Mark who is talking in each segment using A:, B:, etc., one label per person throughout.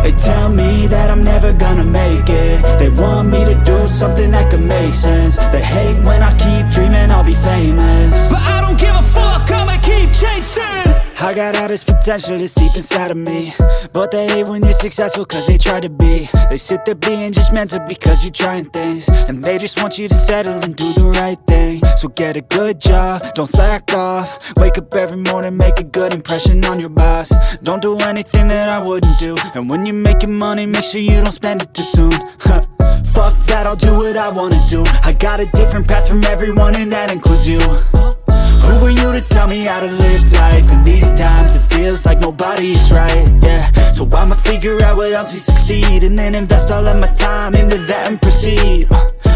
A: They tell me that I'm never gonna make it. They want me to do something that could make sense. They hate when I keep dreaming I'll be famous,
B: but I don't give a fuck, I'ma keep chasing.
A: I got all this potential that's deep inside of me, but they hate when you're successful cause they try to be. They sit there being judgmental because you're trying things, and they just want you to settle and do the right thing. So get a good job, don't slack off. Wake up every morning, make a good impression on your boss. Don't do anything that I wouldn't do, and when you're making money, make sure you don't spend it too soon. Fuck that, I'll do what I wanna do. I got a different path from everyone, and that includes you. Who are you to tell me how to live life? In these times it feels like nobody's right, yeah. So I'ma figure out what else we succeed, and then invest all of my time into that and proceed.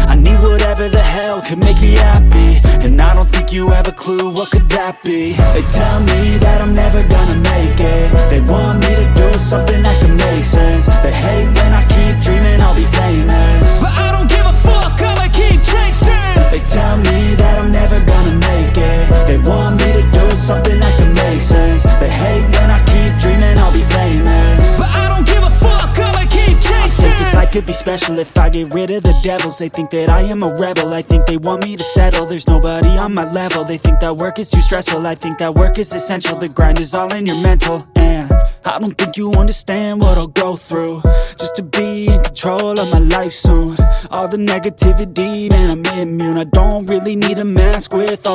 A: I need whatever the hell could make me happy, and I don't think you have a clue what could that be. They tell me that I'm never gonna make it. They want me to do something that could make sense. They hate when I keep dreaming I'll be famous,
B: but I don't give a fuck, I'ma keep chasing.
A: They tell me that I'm never gonna make it. They want me to do something that can make sense. They hate when I keep dreaming I'll be famous,
B: but I don't give a fuck, I'ma keep chasing.
A: I think this life could be special if I get rid of the devils. They think that I am a rebel, I think they want me to settle. There's nobody on my level. They think that work is too stressful, I think that work is essential. The grind is all in your mental, and I don't think you understand what I'll go through just to be in control of my life soon. All the negativity, man, I'm immune. I don't really need a mask with all the